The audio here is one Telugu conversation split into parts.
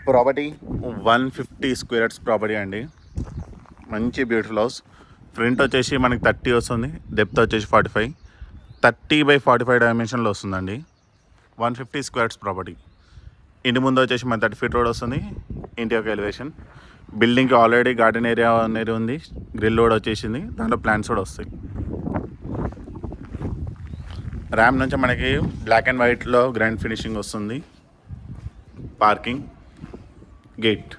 ప్రాపర్టీ 150 స్క్వేర్ యార్డ్స్ ప్రాపర్టీ అండి. మంచి బ్యూటిఫుల్ హౌస్. ఫ్రంట్ వచ్చేసి మనకి 30 వస్తుంది, డెప్త్ వచ్చేసి 45, 30/45 డైమెన్షన్లో వస్తుందండి. 150 స్క్వేర్ యార్డ్స్ ప్రాపర్టీ. ఇంటి ముందు వచ్చేసి మన 30 ఫీట్ రోడ్ వస్తుంది. ఇంటి యొక్క ఎలివేషన్. బిల్డింగ్కి ఆల్రెడీ గార్డెన్ ఏరియా అనేది ఉంది, గ్రిల్ రోడ్ వచ్చేసింది, దాంట్లో ప్లాంట్స్ కూడా వస్తాయి. ర్యామ్ నుంచి మనకి బ్లాక్ అండ్ వైట్లో గ్రాండ్ ఫినిషింగ్ వస్తుంది. Parking, gate.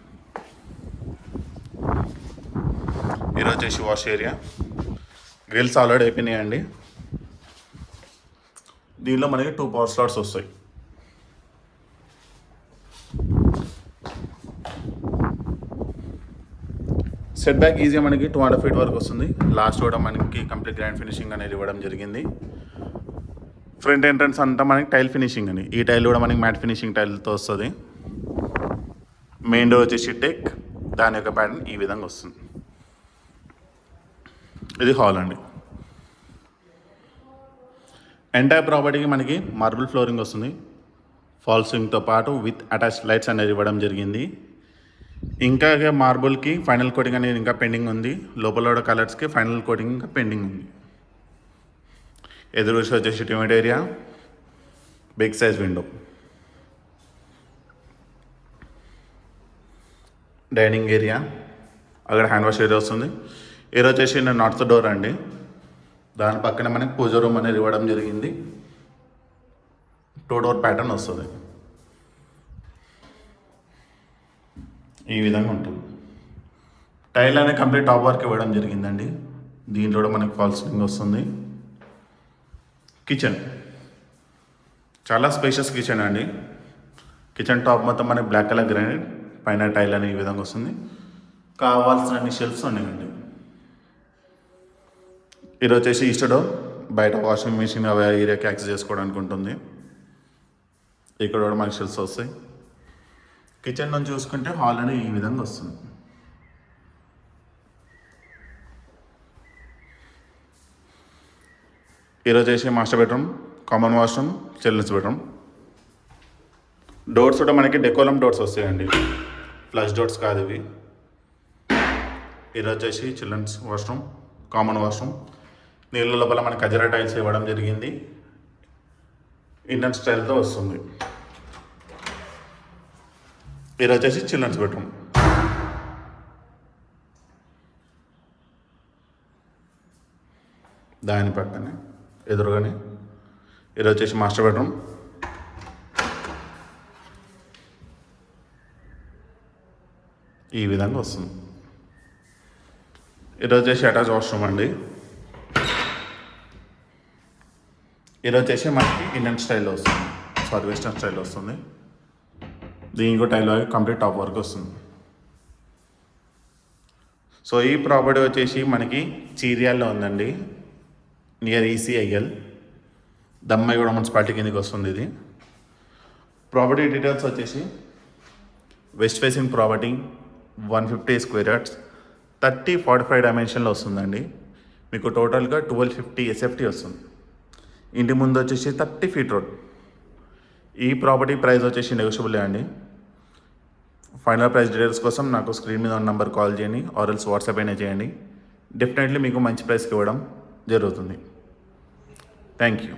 ఇది వచ్చేసి వాష్ ఏరియా. గ్రిల్స్ ఆల్రెడీ అయిపోయినాయండి. దీనిలో మనకి 2 పవర్ స్లాట్స్ వస్తాయి. సెట్ బ్యాక్ ఈజీగా మనకి 200 ఫీట్ వరకు వస్తుంది. లాస్ట్ కూడా మనకి కంప్లీట్ గ్రాండ్ ఫినిషింగ్ అనేది ఇవ్వడం జరిగింది. ఫ్రంట్ ఎంట్రన్స్ అంతా మనకి టైల్ ఫినిషింగ్ అని, ఈ టైల్ కూడా మనకి మ్యాట్ ఫినిషింగ్ టైల్తో వస్తుంది. మెయిన్ డోర్ వచ్చేసి టెక్, దాని యొక్క ప్యాటర్న్ ఈ విధంగా వస్తుంది. ఇది హాల్ అండి. ఎంటైర్ ప్రాపర్టీకి మనకి మార్బుల్ ఫ్లోరింగ్ వస్తుంది. ఫాల్ సీలింగ్తో పాటు విత్ అటాచ్డ్ లైట్స్ అనేది ఇవ్వడం జరిగింది. ఇంకా మార్బుల్కి ఫైనల్ కోటింగ్ అనేది ఇంకా పెండింగ్ ఉంది. లోపల కూడా కలర్స్కి ఫైనల్ కోటింగ్ ఇంకా పెండింగ్ ఉంది. ఎదురు వచ్చేసి టిమెట్ area, big size window. Dining area, అక్కడ హ్యాండ్ వాష్ ఏరియా వస్తుంది. ఇది వచ్చేసి నార్త్ డోర్ అండి. దాని పక్కన మనకి పూజ రూమ్ అనేది ఇవ్వడం జరిగింది. 2 డోర్ ప్యాటర్న్ వస్తుంది. ఈ విధంగా ఉంటుంది. టైల్ అనేది కంప్లీట్ టాప్ వర్క్ ఇవ్వడం జరిగిందండి. దీంట్లో కూడా మనకి ఫాల్ సీలింగ్ వస్తుంది. కిచెన్ చాలా స్పేషియస్ కిచెన్ అండి. కిచెన్ టాప్ మొత్తం మనకి బ్లాక్ కలర్ గ్రానైట్, పైన టైల్ అనేది ఈ విధంగా వస్తుంది. కావాల్సిన అన్ని షెల్ఫ్స్ ఉన్నాయండి. ఇది వచ్చేసి ఈస్ట్ డోర్, బయట వాషింగ్ మిషన్ అవి ఏరియాకి యాక్సెస్ చేసుకోవడానికి ఉంటుంది. ఇక్కడ కూడా మనకి షెల్ఫ్స్ వస్తాయి. కిచెన్ నుంచి చూసుకుంటే హాల్ అనేది ఈ విధంగా వస్తుంది. ఈరోజు చేసే master bedroom, common washroom, children's bedroom. Doors కూడా మనకి డెకోలం డోర్స్ వస్తాయండి, ఫ్లష్ డోర్స్ కాదు ఇవి. ఈరోజు వచ్చేసి చిల్డ్రన్స్ వాష్రూమ్, కామన్ వాష్రూమ్. నీళ్ళ లోపల మనకి కజరా టైల్స్ ఇవ్వడం జరిగింది. ఇండియన్ స్టైల్తో వస్తుంది. ఇది వచ్చేసి చిల్డ్రన్స్ బెడ్రూమ్. దాని పక్కనే ఎదురుగానే ఇది వచ్చేసి మాస్టర్ బెడ్రూమ్. ఈ విధంగా వస్తుంది. ఇది వచ్చేసి అటాచ్ వాష్రూమ్ అండి. ఇది వచ్చేసి మనకి ఇండియన్ స్టైల్లో వస్తుంది, వెస్టర్న్ స్టైల్లో వస్తుంది. దీనికి టైల్ కంప్లీట్ టాప్ వర్క్ వస్తుంది. సో ఈ ప్రాపర్టీ వచ్చేసి మనకి చీర్యాల్లో ఉందండి, నియర్ ECIL, దమ్మాయిగూడ మున్సిపాలిటీ కిందకి వస్తుంది. ఇది ప్రాపర్టీ డీటెయిల్స్ వచ్చేసి west facing property, 150 square yards, 30/45 డైమెన్షన్లో వస్తుందండి. మీకు టోటల్గా 1250 SFT వస్తుంది. ఇంటి ముందు వచ్చేసి 30 ఫీట్ రోడ్. ఈ ప్రాపర్టీ ప్రైస్ వచ్చేసి నెగోషియబుల్ అండి. ఫైనల్ ప్రైస్ డీటెయిల్స్ కోసం నాకు స్క్రీన్ మీద ఉన్న నెంబర్ కాల్ చేయండి, ఆర్ఎల్స్ వాట్సాప్ అయినా చేయండి. డెఫినెట్లీ మీకు మంచి ప్రైస్కి ఇవ్వడం జరుగుతుంది. Thank you.